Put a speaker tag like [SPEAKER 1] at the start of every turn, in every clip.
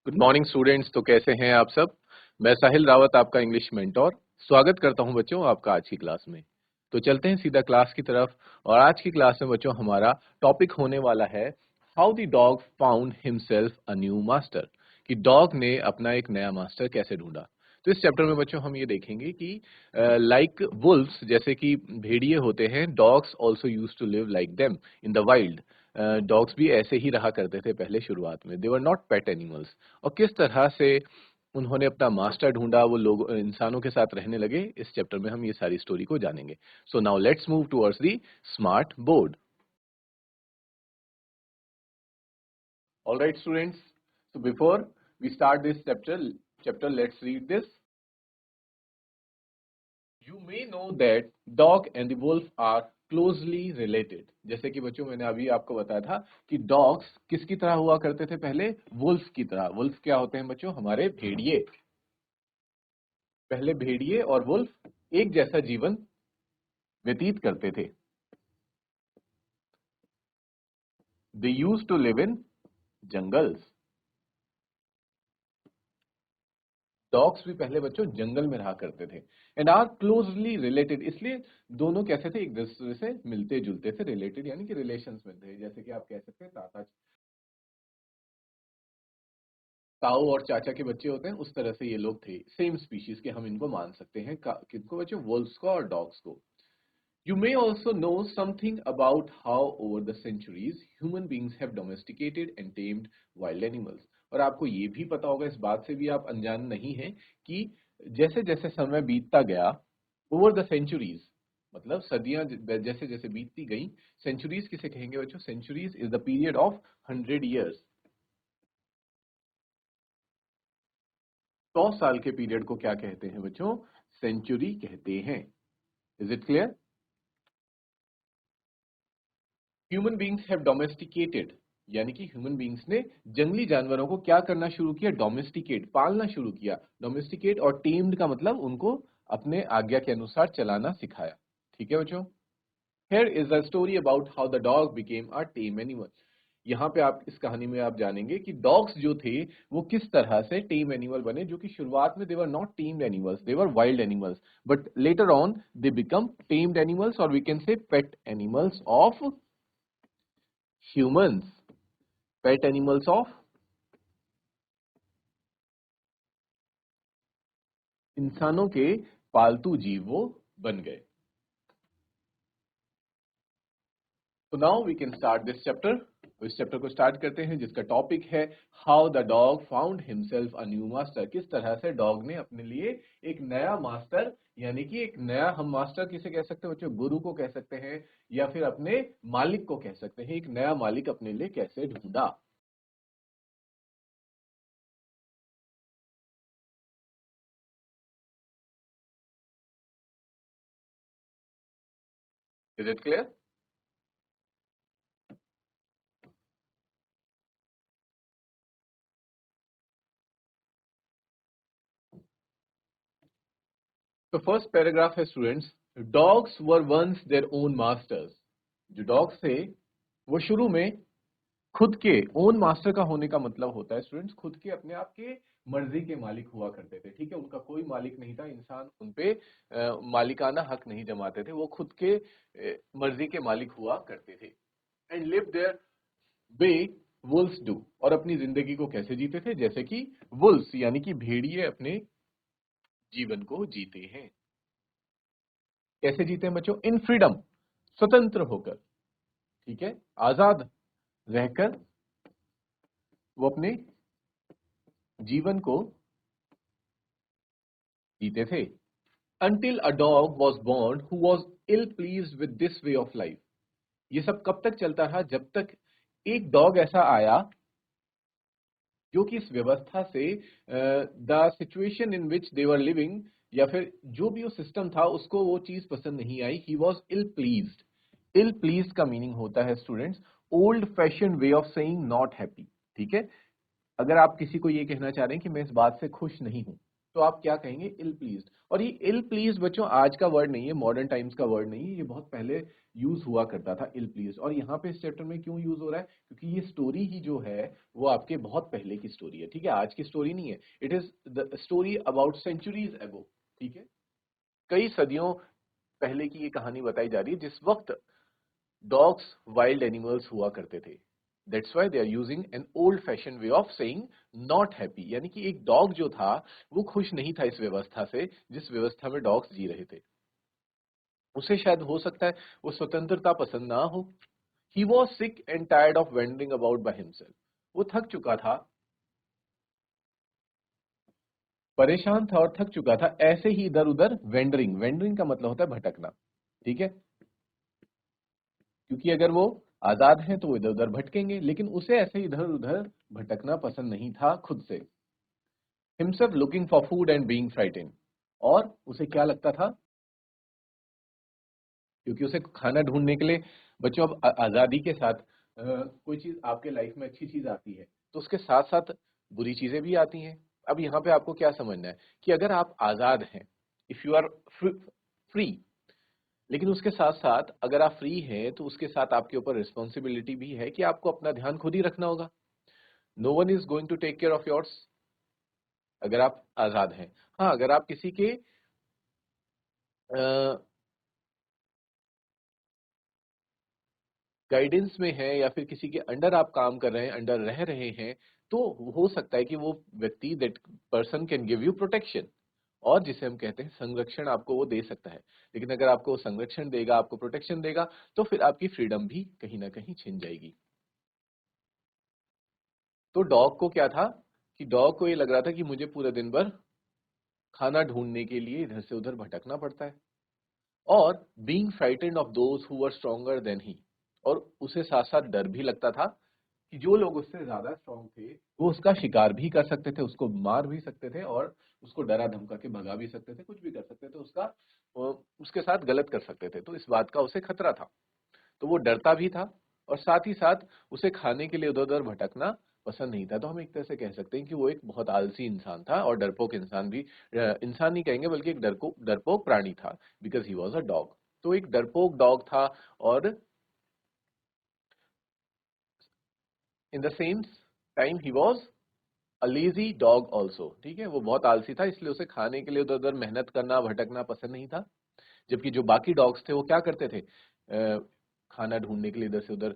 [SPEAKER 1] Good morning students. तो कैसे हैं आप सब। मैं साहिल रावत, आपका इंग्लिश मेंटोर, स्वागत करता हूं बच्चों आपका आज की क्लास में। तो चलते हैं सीधा क्लास की तरफ। और आज की क्लास में बच्चों हमारा टॉपिक होने वाला है how the dog found himself a new master, कि डॉग ने अपना एक नया मास्टर कैसे ढूंढा। तो इस चैप्टर में बच्चों हम ये देखेंगे कि लाइक वुल्फ्स, जैसे कि भेड़िए होते हैं, dogs also use to live like them in the wild. Dogs भी ऐसे ही रहा करते थे पहले शुरुआत में, they were not pet animals. और किस तरह से उन्होंने अपना मास्टर ढूंढा, वो लोग इंसानों के साथ रहने लगे, इस चैप्टर में हम ये सारी स्टोरी को जानेंगे। So now let's move towards the smart board. Alright students, so before we start this chapter let's read this. You may know that dog and the wolf are closely related। जैसे कि बच्चों मैंने अभी आपको बताया था कि डॉग्स किसकी तरह हुआ करते थे पहले, वुल्फ की तरह। वुल्फ क्या होते हैं बच्चों, हमारे भेड़िए। पहले भेड़िए और वुल्फ एक जैसा जीवन व्यतीत करते थे। They used to live in jungles. Dogs भी पहले बच्चों जंगल में रहा करते थे। एंड आर क्लोजली रिलेटेड, इसलिए दोनों कैसे थे, एक दूसरे से मिलते जुलते थे। रिलेटेड यानी कि रिलेशंस में थे। जैसे कि आप कह सकते हैं ताऊ और चाचा के बच्चे होते हैं, उस तरह से ये लोग थे। सेम स्पीशीज के हम इनको मान सकते हैं। किनको बच्चों, वुल्फ्स को और डॉग्स को। You may also know something about how over the centuries human beings have domesticated and tamed wild animals। और आपको ये भी पता होगा, इस बात से भी आप अनजान नहीं हैं, कि जैसे जैसे समय बीतता गया, ओवर द सेंचुरीज मतलब सदियां जैसे जैसे बीतती गई। सेंचुरीज किसे कहेंगे बच्चों, centuries is the period of 100 years। 100 साल के पीरियड को क्या कहते हैं बच्चों, सेंचुरी कहते हैं। Is it clear. Human beings have domesticated, यानी कि ह्यूमन बींग्स ने जंगली जानवरों को क्या करना शुरू किया, डोमेस्टिकेट, पालना शुरू किया। डोमेस्टिकेट और टेम्ड का मतलब उनको अपने आज्ञा के अनुसार चलाना सिखाया। ठीक है बच्चों। Here is the story about how the dog became a time animal. यहाँ पे आप इस कहानी में आप जानेंगे कि डॉग्स जो थे वो किस तरह से टेम एनिमल बने, जो कि शुरुआत में they were not tamed animals, they were wild animals, but later on they become tamed animals, और we can say pet animals of humans, pet animals of इंसानों के पालतू जीव वो बन गए। तो now we can start this chapter. इस चैप्टर को स्टार्ट करते हैं, जिसका टॉपिक है how the dog found himself a new master. किस तरह से डॉग ने अपने लिए एक नया मास्टर, यानी कि एक नया, हम मास्टर किसे कह सकते हैं बच्चों, गुरु को कह सकते हैं, या फिर अपने मालिक को कह सकते हैं। एक नया मालिक अपने लिए कैसे ढूंढा। Is it clear. तो फर्स्ट पैराग्राफ है students, dogs were once their own masters. जो डॉग्स थे वो शुरू में खुद के ओन मास्टर का होने का मतलब होता है स्टूडेंट्स, खुद के अपने आप के मर्जी के मालिक हुआ करते थे। ठीक है, उनका कोई मालिक नहीं था, इंसान उन पे मालिकाना हक नहीं जमाते थे, वो खुद के मर्जी के मालिक हुआ करते थे। And live their way wolves do, और अपनी जिंदगी को कैसे जीते थे, जैसे कि वुल्फ्स यानी कि भेड़िए अपने जीवन को जीते हैं। कैसे जीते हैं बच्चों, इन फ्रीडम, स्वतंत्र होकर। ठीक है, आजाद रहकर वो अपने जीवन को जीते थे। Until a dog was born who was ill pleased with this way of life। ये सब कब तक चलता रहा, जब तक एक डॉग ऐसा आया जो कि इस व्यवस्था से, the situation in which they were living, या फिर जो भी वो सिस्टम था उसको वो चीज पसंद नहीं आई। He was ill pleased. Ill pleased का मीनिंग होता है students old fashion way of saying not happy. ठीक है, अगर आप किसी को ये कहना चाह रहे हैं कि मैं इस बात से खुश नहीं हूं, तो आप क्या कहेंगे, इल प्लीज्ड। और ये इल प्लीज्ड बच्चों आज का वर्ड नहीं है, मॉडर्न टाइम्स का वर्ड नहीं है, ये बहुत पहले यूज हुआ करता था इल प्लीज। और यहाँ पे इस चैप्टर में क्यों यूज हो रहा है, क्योंकि ये स्टोरी ही जो है वो आपके बहुत पहले की स्टोरी है, ठीक है, आज की स्टोरी नहीं है। It is the story about centuries ago, ठीक है, कई सदियों पहले की ये कहानी बताई जा रही है जिस वक्त डॉग्स वाइल्ड एनिमल्स हुआ करते थे। That's why they are using an old fashion way of saying not happy, यानी कि एक डॉग जो था वो खुश नहीं था इस व्यवस्था से जिस व्यवस्था में डॉग्स जी रहे थे। उसे शायद हो सकता है वो स्वतंत्रता पसंद ना हो। He was sick and tired of wandering about by himself, वो थक चुका था, परेशान था और थक चुका था ऐसे ही इधर उधर वेंडरिंग, वेंडरिंग का मतलब होता है भटकना, ठीक है, क्योंकि अगर वो आजाद हैं तो वो इधर उधर भटकेंगे, लेकिन उसे ऐसे इधर उधर भटकना पसंद नहीं था खुद से। Himself looking for food and being frighten, और उसे क्या लगता था, क्योंकि उसे खाना ढूंढने के लिए बच्चों अब आजादी के साथ कोई चीज आपके लाइफ में अच्छी चीज आती है तो उसके साथ साथ बुरी चीजें भी आती हैं। अब यहाँ पे आपको क्या समझना है कि अगर आप आजाद हैं, इफ यू आर फ्री, लेकिन उसके साथ साथ अगर आप फ्री हैं तो उसके साथ आपके ऊपर रिस्पॉन्सिबिलिटी भी है कि आपको अपना ध्यान खुद ही रखना होगा। No one is going to take care of yours अगर आप आजाद हैं। हाँ, अगर आप किसी के गाइडेंस में है या फिर किसी के अंडर आप काम कर रहे हैं, अंडर रह रहे हैं, तो हो सकता है कि वो व्यक्ति, that person can give you protection, और जिसे हम कहते हैं संरक्षण, आपको वो दे सकता है। लेकिन अगर आपको वो संरक्षण देगा, आपको प्रोटेक्शन देगा, तो फिर आपकी फ्रीडम भी कहीं ना कहीं छिन जाएगी। तो डॉग को क्या था कि डॉग को ये लग रहा था कि मुझे पूरे दिन भर खाना ढूंढने के लिए इधर से उधर भटकना पड़ता है, और being frightened of those who were stronger than he, और उसे साथ साथ डर भी लगता था कि जो लोग उससे ज्यादा स्ट्रांग थे वो उसका शिकार भी कर सकते थे, उसको मार भी सकते थे, और उसको डरा धमका के भगा भी सकते थे, कुछ भी कर सकते थे, उसके साथ गलत कर सकते थे। तो इस बात का उसे खतरा था, तो वो डरता भी था, और साथ ही साथ उसे खाने के लिए उधर उधर भटकना पसंद नहीं था। तो हम एक तरह से कह सकते हैं कि वो एक बहुत आलसी इंसान था, और डरपोक इंसान भी, इंसान नहीं कहेंगे बल्कि एक डरपोक प्राणी था, because he was a dog. तो एक डरपोक डॉग था, और in the same time he was a lazy dog also, ठीक है, वो बहुत आलसी था, इसलिए उसे खाने के लिए उधर उधर मेहनत करना भटकना पसंद नहीं था। जबकि जो बाकी डॉग्स थे वो क्या करते थे, खाना ढूंढने के लिए इधर से उधर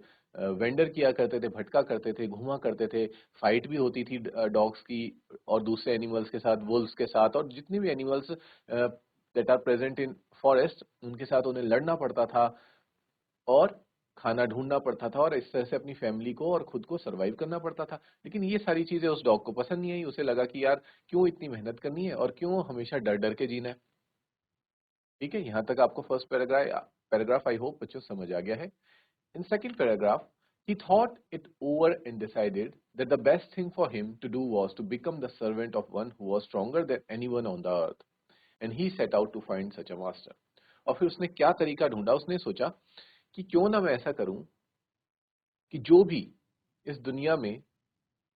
[SPEAKER 1] वेंडर किया करते थे, भटका करते थे, घुमा करते थे, फाइट भी होती थी डॉग्स की और दूसरे एनिमल्स के साथ, वुल्व्स के साथ, और जितने भी animals that are present in forest उनके साथ उन्हें लड़ना पड़ता था, और खाना ढूंढना पड़ता था, और इस तरह से अपनी फैमिली को और खुद को सरवाइव करना पड़ता था। लेकिन ये सारी चीजें उस डॉग को पसंद नहीं आई, उसे लगा कि यार क्यों इतनी मेहनत करनी है और क्यों हमेशा डर डर के जीना है। ठीक है, यहाँ तक आपको फर्स्ट पैराग्राफ आई होप बच्चों समझ आ गया है। In second paragraph, he thought it over and decided that the best thing for him to do was to become the servant of one who was stronger than anyone on the earth, and he set out to find such a master. और फिर उसने क्या तरीका ढूंढा, उसने सोचा कि क्यों ना मैं ऐसा करूं कि जो भी इस दुनिया में,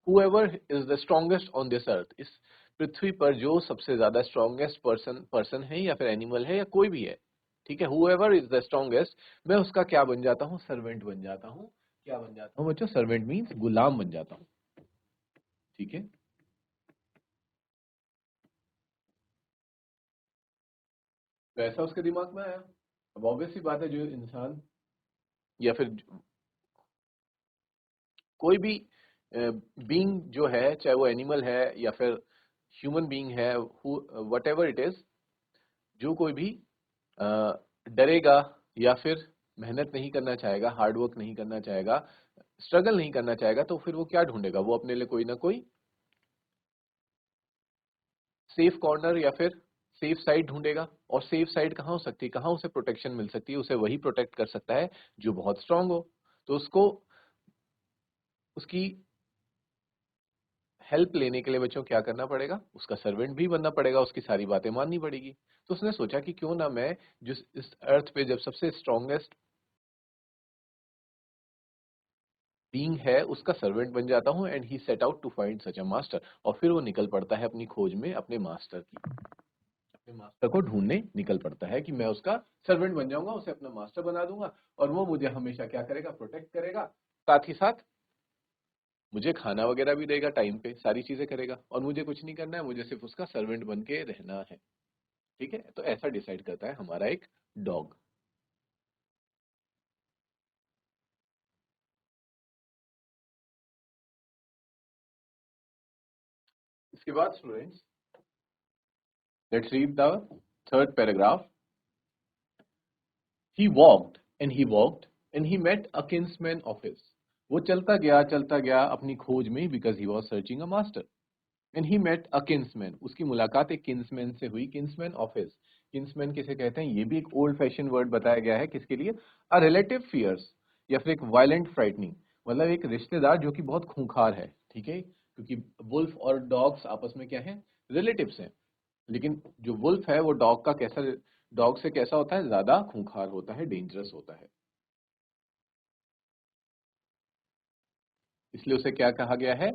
[SPEAKER 1] whoever is the strongest on this earth, इस पृथ्वी पर जो सबसे ज्यादा स्ट्रॉन्गेस्ट पर्सन है या फिर एनिमल है या कोई भी है, ठीक है, whoever is the strongest, मैं उसका क्या बन जाता हूँ, सर्वेंट बन जाता हूँ। क्या बन जाता हूँ बच्चों, सर्वेंट मीन्स गुलाम बन जाता हूँ, ठीक है। तो ऐसा उसके दिमाग में आया। अब ऑब्वियस सी बात है, जो इंसान या फिर कोई भी बीइंग जो है, चाहे वो एनिमल है या फिर ह्यूमन बीइंग है, वट एवर इट इज, जो कोई भी डरेगा या फिर मेहनत नहीं करना चाहेगा, हार्ड वर्क नहीं करना चाहेगा, स्ट्रगल नहीं करना चाहेगा, तो फिर वो क्या ढूंढेगा, वो अपने लिए कोई ना कोई सेफ कॉर्नर या फिर सेफ साइड ढूंढेगा। और सेफ साइड कहाँ हो सकती है, कहाँ उसे प्रोटेक्शन मिल सकती है, उसे वही प्रोटेक्ट कर सकता है जो बहुत स्ट्रांग हो। तो उसको उसकी हेल्प लेने के लिए बच्चों क्या करना पड़ेगा, उसका सर्वेंट भी बनना पड़ेगा, उसकी सारी बातें माननी पड़ेगी। तो उसने सोचा कि क्यों ना मैं जिस इस अर्थ पे जब सबसे स्ट्रांगेस्ट बीइंग है उसका सर्वेंट बन जाता हूँ, and he set out to find such a master. और फिर वो निकल पड़ता है अपनी खोज में अपने मास्टर की, अपने अपने मास्टर को ढूंढने निकल पड़ता है कि मैं उसका सर्वेंट बन जाऊंगा, उसे अपना मास्टर बना दूंगा और वो मुझे हमेशा क्या करेगा, प्रोटेक्ट करेगा, साथ ही साथ मुझे खाना वगैरह भी देगा टाइम पे, सारी चीजें करेगा और मुझे कुछ नहीं करना है, मुझे सिर्फ उसका सर्वेंट बन के रहना है। ठीक है, तो ऐसा डिसाइड करता है हमारा एक डॉग। इसके बाद students, let's read the third paragraph. He walked and he walked and he met a kinsman of his. वो चलता गया अपनी खोज में, because he was searching a master. And he met a kinsman. उसकी मुलाकात एक kinsman से हुई, kinsman of his. kinsman किसे कहते हैं, ये भी एक old fashioned word बताया गया है, किसके लिए, a relative fierce या फिर एक violent frightening, मतलब एक रिश्तेदार जो कि बहुत खूंखार है। ठीक है, क्योंकि wolf और dogs आपस में क्या है, relatives हैं, लेकिन जो वुल्फ है वो डॉग से कैसा होता है, ज्यादा खूंखार होता है, डेंजरस होता है, इसलिए उसे क्या कहा गया है,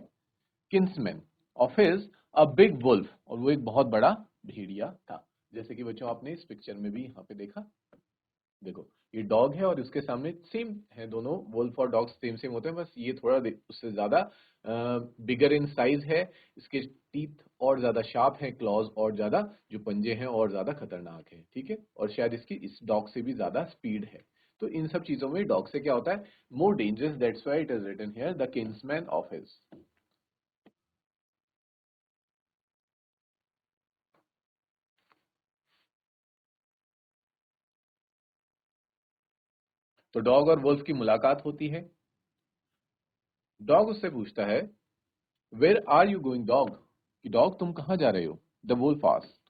[SPEAKER 1] kinsman of his a big wolf, और वो एक बहुत बड़ा भेड़िया था। जैसे कि बच्चों आपने इस पिक्चर में भी यहाँ पे देखा, देखो ये डॉग है और उसके सामने सेम है, दोनों वुल्फ और डॉग सेम सेम होते हैं, बस ये थोड़ा उससे ज्यादा बिगर इन साइज है, इसके टीथ और ज्यादा शार्प हैं, क्लॉज और ज्यादा जो पंजे हैं और ज्यादा खतरनाक है। ठीक है, और शायद इसकी इस डॉग से भी ज्यादा स्पीड है। तो इन सब चीजों में डॉग से क्या होता है, more dangerous, that's why it is written here the kinsman of his. तो डॉग और वुल्फ की मुलाकात होती है। डॉग उससे पूछता है, where are you going dog, कि डॉग तुम कहाँ जा रहे हो। The wolf asked,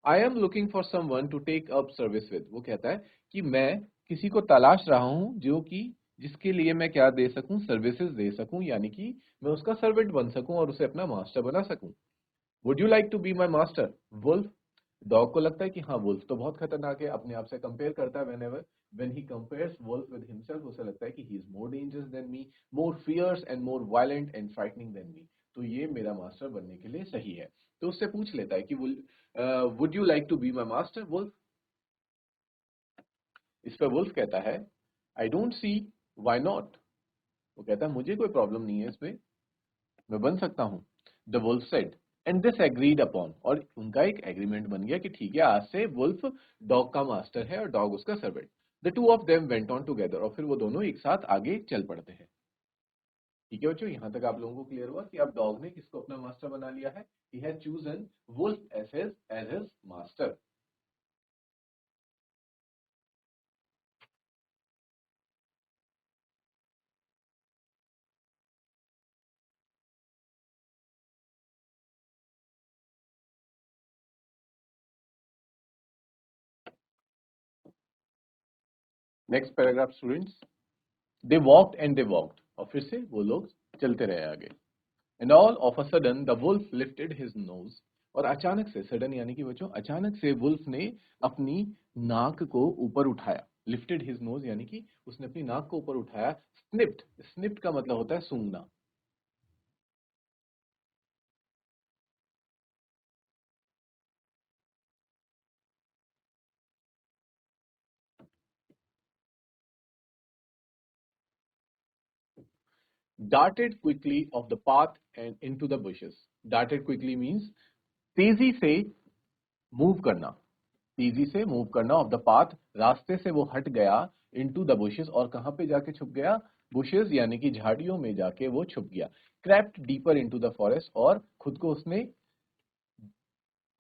[SPEAKER 1] I am looking for someone to take up service with, वो कहता है कि मैं किसी को तलाश रहा हूं जो कि जिसके लिए मैं क्या दे सकूं, सर्विसेज दे सकूं, यानी कि मैं उसका सर्वेंट बन सकूं और उसे अपना मास्टर बना सकूं। Would you like to be my master wolf, dog को लगता है कि हाँ वुल्फ तो बहुत खतरनाक है, अपने आप से कंपेयर करता है, when he compares wolf with himself, उसे लगता है कि he is more dangerous than me, more fierce and more violent and frightening than me, तो ये मेरा मास्टर बनने के लिए सही है। तो उससे पूछ लेता है कि would you like to be my master wolf. इस पर वुल्फ कहता है, I don't see why not, वो कहता है मुझे कोई प्रॉब्लम नहीं है इसमें, मैं बन सकता हूं। The wolf said, and this agreed upon, और उनका एक एग्रीमेंट बन गया कि ठीक है आज से वुल्फ डॉग का मास्टर है और डॉग उसका servant. The two of them went on together, और फिर वो दोनों एक साथ आगे चल पड़ते हैं। ठीक है बच्चों, यहां तक आप लोगों को क्लियर हुआ कि अब डॉग ने किसको अपना मास्टर बना लिया है, he has chosen wolf as his master. Next paragraph students, they walked and they walked, और फिर से वो लोग चलते रहे आगे। And all of a sudden the wolf lifted his nose, और अचानक से, सडन यानी कि बच्चों अचानक से, वुल्फ ने अपनी नाक को ऊपर उठाया। लिफ्टेड हिज नोज यानी कि उसने अपनी नाक को ऊपर उठाया। स्निप्ड, स्निप्ड का मतलब होता है सूंघना। darted quickly off the path and into the bushes. darted quickly means तेजी से मूव करना, तेजी से मूव करना, ऑफ द पाथ, रास्ते से वो हट गया, इनटू द बुशेस, और कहां पे जाके छुप गया, बुशेस यानी कि झाड़ियों में जाके वो छुप गया। Crept deeper into the forest, और खुद को उसने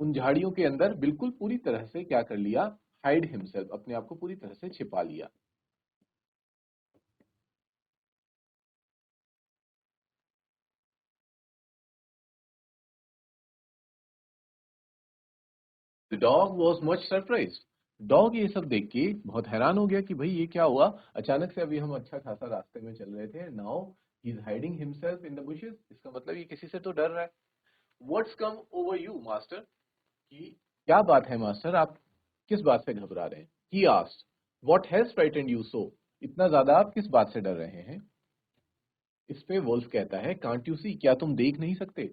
[SPEAKER 1] उन झाड़ियों के अंदर बिल्कुल पूरी तरह से क्या कर लिया, हाइड हिमसेल्फ, अपने आप को पूरी तरह से छिपा लिया। The dog was much surprise, dog ये सब देख के बहुत हैरान हो गया कि भाई ये क्या हुआ, अचानक से अभी हम अच्छा खासा रास्ते में चल रहे थे, now he is hiding himself in the bushes, इसका मतलब ये किसी से तो डर रहा है। What's come over you master, कि क्या बात है मास्टर, आप किस बात से घबरा रहे हैं। He asked, what has frightened you so, इतना ज्यादा आप किस बात से डर रहे हैं। इस पे वुल्फ कहता है, कांट यू सी, क्या तुम देख नहीं सकते,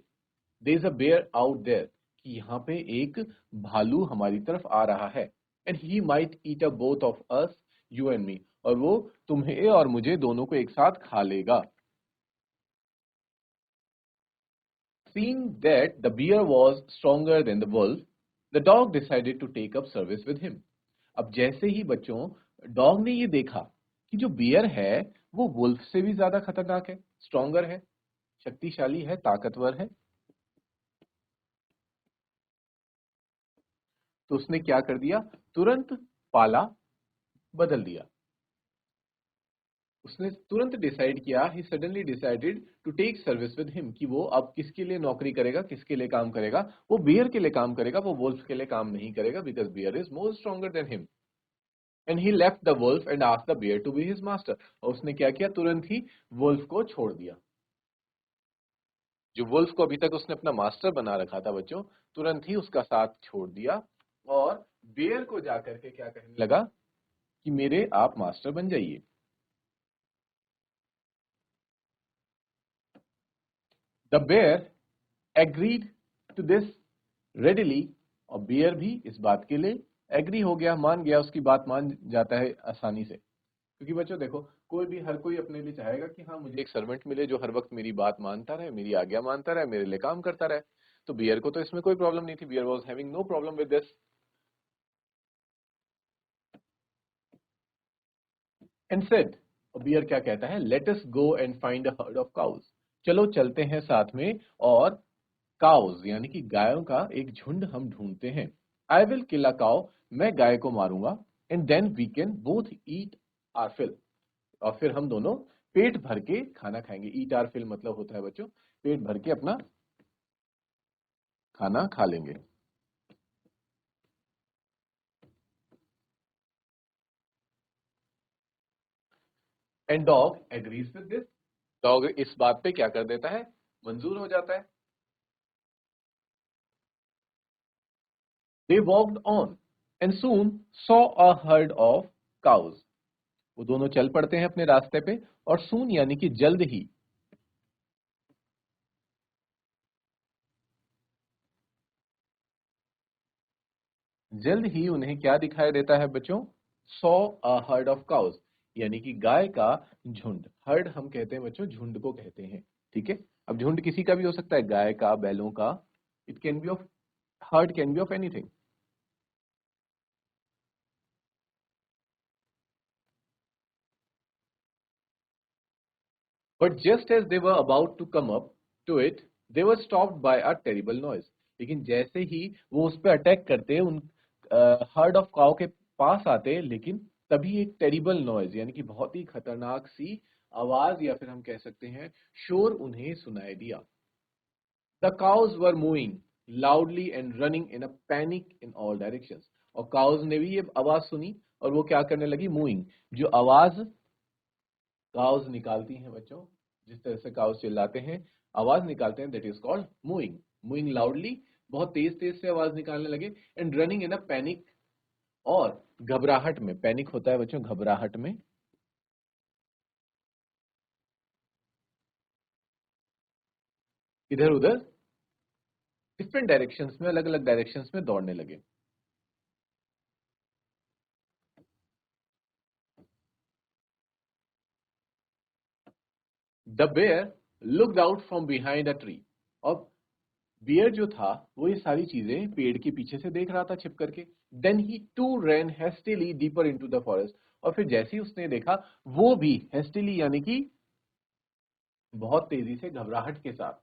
[SPEAKER 1] there is a bear out there, कि यहाँ पे एक भालू हमारी तरफ आ रहा है and he might eat a both of us, you and me, और वो तुम्हें और मुझे दोनों को एक साथ खा लेगा। Seeing that the bear was stronger than the wolf, the dog decided to take up service with him. अब जैसे ही बच्चों डॉग ने ये देखा कि जो बियर है वो वुल्फ से भी ज्यादा खतरनाक है, स्ट्रॉन्गर है, शक्तिशाली है, ताकतवर है, तो उसने क्या कर दिया, तुरंत पाला बदल दिया। उसने तुरंत डिसाइड किया, he suddenly decided to take service with him, कि वो अब किसके लिए नौकरी करेगा, किसके लिए काम करेगा, वो बियर के लिए काम करेगा, वो वुल्फ के लिए काम नहीं करेगा, because bear is more stronger than him. And he left the wolf and asked the bear to be his master, और उसने क्या किया, तुरंत ही वुल्फ को छोड़ दिया। जो वुल्फ को अभी तक उसने अपना मास्टर बना रखा था बच्चों, तुरंत ही उसका साथ छोड़ दिया और बियर को जाकर के क्या कहने लगा कि मेरे आप मास्टर बन जाइए। The bear agreed to this readily, और बियर भी इस बात के लिए एग्री हो गया, मान गया, उसकी बात मान जाता है आसानी से। क्योंकि बच्चों देखो, कोई भी, हर कोई अपने लिए चाहेगा कि हाँ मुझे एक सर्वेंट मिले जो हर वक्त मेरी बात मानता रहे, मेरी आज्ञा मानता रहे, मेरे लिए काम करता रहे। तो बियर को तो इसमें कोई प्रॉब्लम नहीं थी, bear was having no problem with this. And said, bear क्या कहता है, let us go and find a herd of cows, चलो चलते हैं साथ में और काउज यानी कि गायों का एक झुंड हम ढूंढते हैं। I will kill a cow, मैं गाय को मारूंगा, and then we can both eat our fill, और फिर हम दोनों पेट भर के खाना खाएंगे। ईट आर फिल मतलब होता है बच्चों पेट भर के अपना खाना खा लेंगे। And dog agrees with this, dog इस बात पे क्या कर देता है, मंजूर हो जाता है। They walked on and soon saw a herd of cows, वो दोनों चल पड़ते हैं अपने रास्ते पे, और सून यानी कि जल्द ही, जल्द ही उन्हें क्या दिखाई देता है बच्चों, saw a herd of cause, यानी कि गाय का झुंड। हर्ड हम कहते हैं बच्चों, झुंड को कहते हैं, ठीक है। अब झुंड किसी का भी हो सकता है, गाय का, बैलों का, it can be of, herd can be of anything. But just as they were about to come up to it, they were stopped by a terrible noise, लेकिन जैसे ही वो उस पर अटैक करते, उन हर्ड ऑफ काउ के पास आते, लेकिन तभी एक टेरिबल नॉइज यानी कि बहुत ही खतरनाक सी आवाज, या फिर हम कह सकते हैं शोर, उन्हें सुनाई दिया। The cows were moving loudly and running in a panic in all directions, और काउज ने भी ये आवाज सुनी और वो क्या करने लगी, मूविंग, जो आवाज काउज निकालती हैं बच्चों, जिस तरह से काउज चिल्लाते हैं, आवाज निकालते हैं, दैट इज कॉल्ड मूइंग। मूइंग लाउडली, बहुत तेज तेज से आवाज निकालने लगे, and running in a panic, और घबराहट में, पैनिक होता है बच्चों घबराहट में, इधर उधर डिफरेंट डायरेक्शंस में, अलग अलग डायरेक्शंस में दौड़ने लगे। The bear looked out from behind a tree, और बियर जो था वो ये सारी चीजें पेड़ के पीछे से देख रहा था छिप करके। Then he too ran hastily deeper into the forest, और फिर जैसे ही उसने देखा, वो भी हेस्टिली यानी कि बहुत तेजी से, घबराहट के साथ,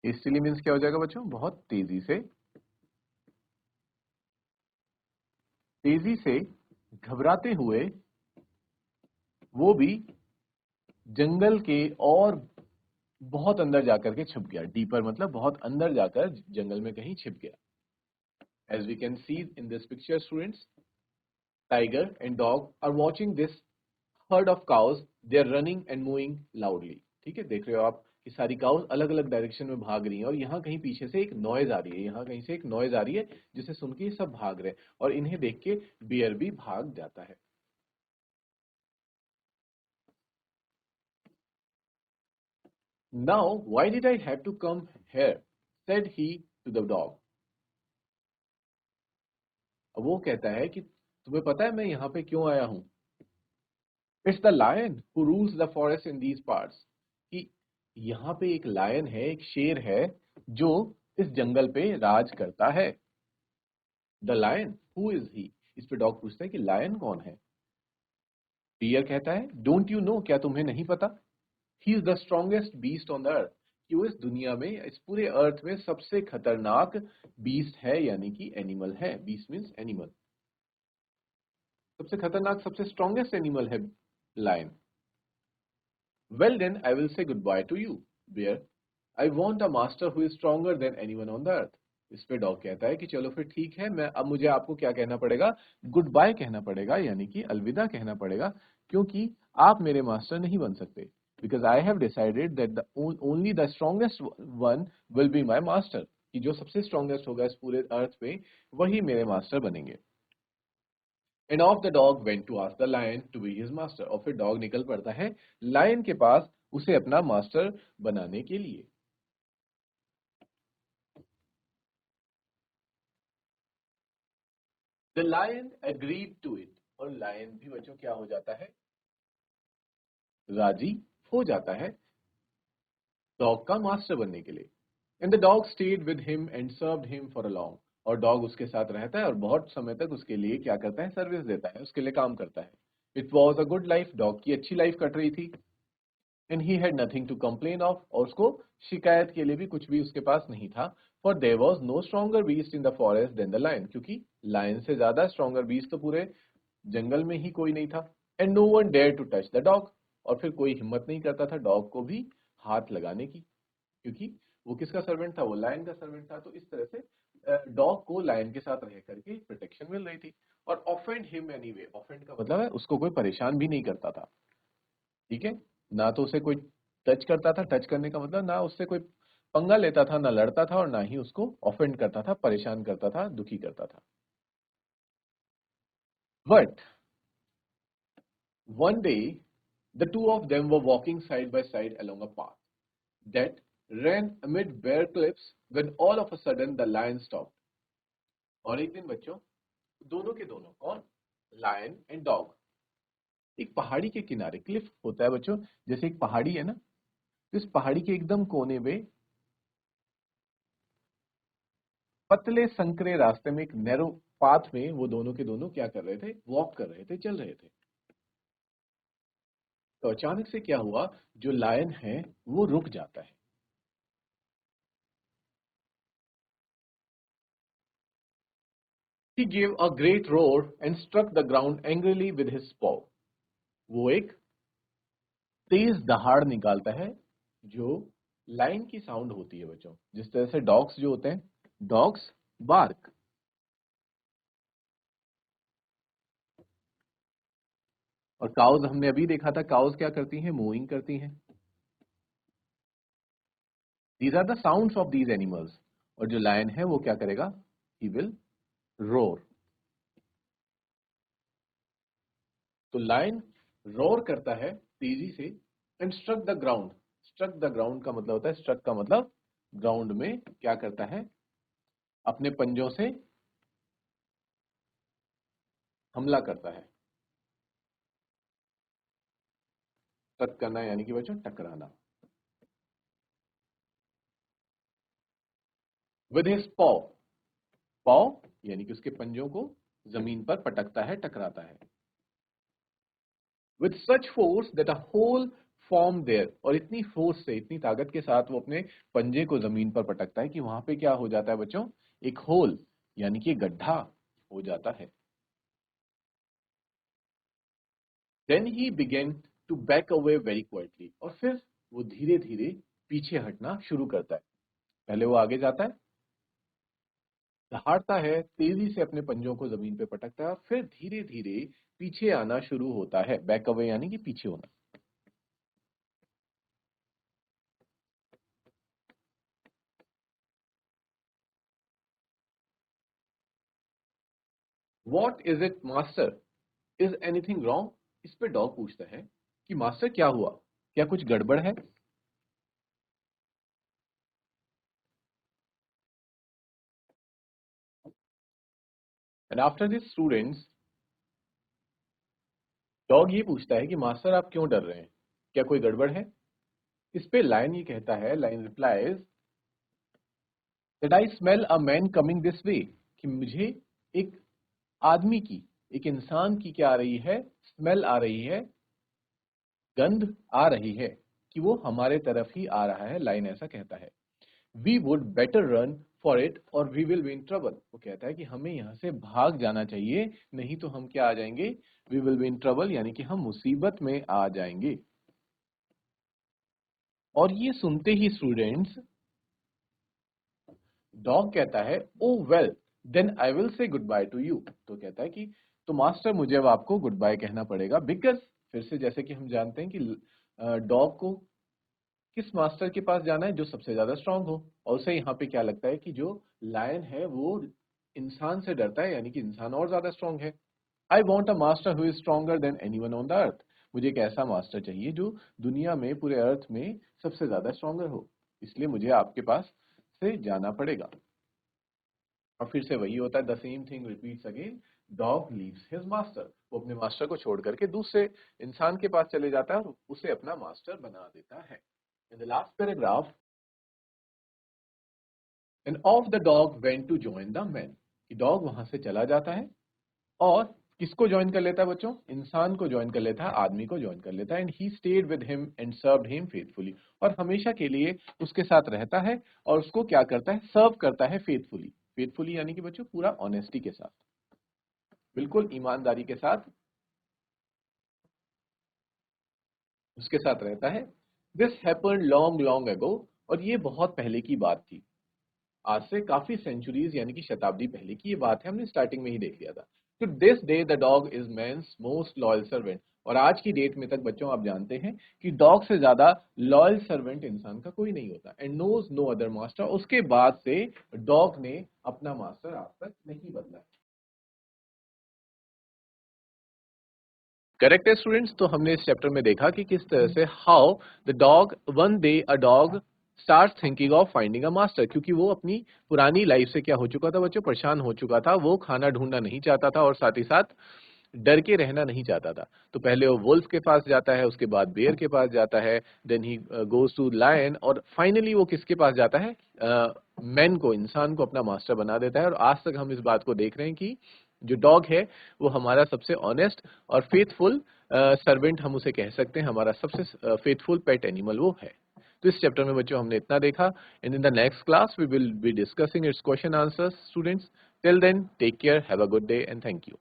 [SPEAKER 1] हेस्टिली मीन्स क्या हो जाएगा बच्चों, बहुत तेजी से, तेजी से घबराते हुए वो भी जंगल के और बहुत अंदर जाकर के छुप गया। डीपर मतलब बहुत अंदर जाकर जंगल में कहीं छिप गया। As we can see in this picture students, tiger and dog are watching this herd of cows, they are running and moving loudly। ठीक है, देख रहे हो आप कि सारी काउस अलग अलग डायरेक्शन में भाग रही हैं, और यहाँ कहीं पीछे से एक नॉइज आ रही है, यहाँ कहीं से एक नॉइज आ रही है, जिसे सुन के ये सब भाग रहे हैं, और इन्हें देख के बियर भी भाग जाता है। Now, why did I have to come here? Said he to the dog. अब वो कहता है कि तुम्हें पता है मैं यहाँ पे क्यों आया हूँ? It's the lion who rules the forest in these parts. कि यहाँ पे एक लायन है, एक शेर है जो इस जंगल पे राज करता है. The lion, who is he? इस पे डॉग पूछता है कि लायन कौन है? डियर कहता है, डोंट यू नो, क्या तुम्हें नहीं पता? He is the strongest beast on the अर्थ, कि वो इस दुनिया में, इस पूरे अर्थ में सबसे खतरनाक बीस्ट है, यानी कि एनिमल है. Beast means animal. सबसे खतरनाक, सबसे स्ट्रॉन्गेस्ट एनिमल है lion. Well then I will say goodbye to you bear. I want a master who is stronger than anyone on the earth. इस पे डॉग कहता है कि चलो फिर ठीक है, मैं अब मुझे आपको क्या कहना पड़ेगा? गुड बाय कहना पड़ेगा, यानी कि अलविदा कहना पड़ेगा, क्योंकि आप मेरे मास्टर नहीं बन सकते. Because I have decided that the only the strongest one will be my master. कि जो सबसे स्ट्रॉन्गेस्ट होगा इस पूरे अर्थ पे, वही मेरे मास्टर बनेंगे. And off the dog went to ask the lion to be his master. और फिर डॉग निकल पड़ता है लायन के पास उसे अपना मास्टर बनाने के लिए. The lion agreed to it. और लायन भी बच्चों क्या हो जाता है? राजी हो जाता है डॉग का मास्टर बनने के लिए. And the dog stayed with him and served him for a long. और डॉग उसके साथ रहता है और बहुत समय तक उसके लिए क्या करता है? सर्विस देता है, उसके लिए काम करता है. It was a good life. Dog की अच्छी लाइफ कट रही थी. And he had nothing to complain of. और उसको शिकायत के लिए भी कुछ भी उसके पास नहीं था. For there was no stronger beast in the forest than the lion. क्योंकि लायन से ज्यादा स्ट्रॉन्गर बीस्ट तो पूरे जंगल में ही कोई नहीं था. And no one dare to touch the dog. और फिर कोई हिम्मत नहीं करता था डॉग को भी हाथ लगाने की, क्योंकि वो किसका सर्वेंट था? वो लायन का सर्वेंट था. तो इस तरह से डॉग को लायन के साथ रह करके प्रोटेक्शन मिल रही थी. और ऑफेंड हिम एनीवे. ऑफेंड का मतलब है उसको कोई परेशान भी नहीं करता था. ठीक है, ना तो उसे कोई टच करता था. टच करने का मतलब ना उससे कोई पंगा लेता था, ना लड़ता था, और ना ही उसको ऑफेंड करता था, परेशान करता था, दुखी करता था. But one day, the two of them were walking side by side along a path that ran amid bare cliffs when all of a sudden the lion stopped. और एक दिन बच्चों, दोनों के दोनों कौन? लायन एंड डॉग एक पहाड़ी के किनारे, क्लिफ होता है बच्चों, जैसे एक पहाड़ी है ना, तो इस पहाड़ी के एकदम कोने में पतले संकरे रास्ते में, एक नैरो पाथ में, वो दोनों के दोनों क्या कर रहे थे? वॉक कर रहे थे, चल रहे थे. तो अचानक से क्या हुआ? जो लायन है वो रुक जाता है. He gave a great roar and struck the ground angrily with his paw. वो एक तेज दहाड़ निकालता है, जो लाइन की साउंड होती है बच्चों. जिस तरह से डॉग्स जो होते हैं, डॉग्स बार्क. और काउज हमने अभी देखा था, काउज क्या करती हैं? मूविंग करती हैं. These are the sounds of these animals. और जो लायन है वो क्या करेगा? He will roar. तो लायन रोर करता है तेजी से. And struck the ground. Struck the ground का मतलब होता है, स्ट्रक का मतलब ग्राउंड में क्या करता है? अपने पंजों से हमला करता है. स्ट्रक करना यानी कि बच्चों टकराना. विद हिज पॉ. पॉ यानी कि उसके पंजों को जमीन पर पटकता है, टकराता है. With such force that a hole form there. और इतनी फोर्स से, इतनी ताकत के साथ वो अपने पंजे को जमीन पर पटकता है कि वहां पे क्या हो जाता है बच्चों? एक होल, यानी कि गड्ढा हो जाता है. Then he began to back away very quietly. और फिर वो धीरे धीरे पीछे हटना शुरू करता है. पहले वो आगे जाता है, दहाड़ता है, तेजी से अपने पंजों को जमीन पे पटकता है, और फिर धीरे धीरे पीछे आना शुरू होता है. बैक अवे यानी कि पीछे होना. What is it master? Is anything wrong? इस पे डॉग पूछता है कि मास्टर क्या हुआ, क्या कुछ गड़बड़ है? And after this students, dog ये पूछता है कि मास्टर आप क्यों डर रहे हैं, क्या कोई गड़बड़ है? इस पे लायन ये कहता है, lion replies that I smell a man coming this way, कि मुझे एक आदमी की, एक इंसान की क्या आ रही है, स्मेल आ रही है, गंध आ रही है कि वो हमारे तरफ ही आ रहा है। लाइन ऐसा कहता है। We would better run for it और we will be in trouble. वो कहता है कि हमें यहाँ से भाग जाना चाहिए, नहीं तो हम क्या आ जाएंगे, we will be in trouble, यानी कि हम मुसीबत में आ जाएंगे। और ये सुनते ही स्टूडेंट्स, डॉग कहता है oh well then I will say goodbye to you. तो कहता है कि तो मास्टर मुझे अब आपको गुड बाय कहना पड़ेगा, बिकॉज फिर से जैसे कि हम जानते हैं कि डॉग को किस मास्टर के पास जाना है, जो सबसे ज्यादा स्ट्रांग हो। और उसे यहाँ पे क्या लगता है कि जो लायन है वो इंसान से डरता है, यानी कि इंसान और ज्यादा स्ट्रांग है। आई want a master who is stronger than anyone on the अर्थ। मुझे एक ऐसा मास्टर चाहिए जो दुनिया में, पूरे अर्थ में सबसे ज्यादा स्ट्रॉन्गर हो, इसलिए मुझे आपके पास से जाना पड़ेगा। और फिर से वही होता है, the same thing repeats again. Dog leaves his master, वो अपने मास्टर को छोड़ करके दूसरे इंसान के पास चले जाता है और उसे अपना मास्टर बना देता है। In the last paragraph, and off the dog went to join the man, कि डॉग वहां से चला जाता है और किसको ज्वाइन कर लेता है बच्चों, इंसान को ज्वाइन कर लेता है, आदमी को ज्वाइन कर लेता है। And he stayed with him and served him faithfully, और हमेशा के लिए उसके साथ रहता है और उसको क्या करता है, सर्व करता है फेथफुली। फेथफुली यानी कि बच्चों पूरा ऑनेस्टी के साथ, बिल्कुल ईमानदारी के साथ उसके साथ रहता है। This happened long long ago, और ये बहुत पहले की बात थी, आज से काफी सेंचुरीज यानी कि शताब्दी पहले की ये बात है, हमने स्टार्टिंग में ही देख लिया था। तो this day the dog is man's most loyal servant, और आज की डेट में तक बच्चों आप जानते हैं कि डॉग से ज्यादा लॉयल सर्वेंट इंसान का कोई नहीं होता। And knows no other master, उसके बाद से डॉग ने अपना मास्टर आज तक नहीं बदला। करेक्ट है स्टूडेंट्स। तो हमने इस चैप्टर में देखा कि किस तरह से how the dog, one day a dog start thinking of finding a master, क्योंकि वो अपनी पुरानी लाइफ से क्या हो चुका था बच्चों, परेशान हो चुका था। वो खाना ढूंढना नहीं चाहता था और साथ ही साथ डर के रहना नहीं चाहता था। तो पहले वो वुल्फ के पास जाता है, उसके बाद बेयर के पास जाता है, then he goes to lion, और फाइनली वो किसके पास जाता है, मैन को, इंसान को अपना मास्टर बना देता है। और आज तक हम इस बात को देख रहे हैं कि जो डॉग है वो हमारा सबसे ऑनेस्ट और फेथफुल सर्वेंट हम उसे कह सकते हैं, हमारा सबसे फेथफुल पेट एनिमल वो है। तो इस चैप्टर में बच्चों हमने इतना देखा, and in the next class we will be discussing its question answers students. Till then take care, have a good day and thank you.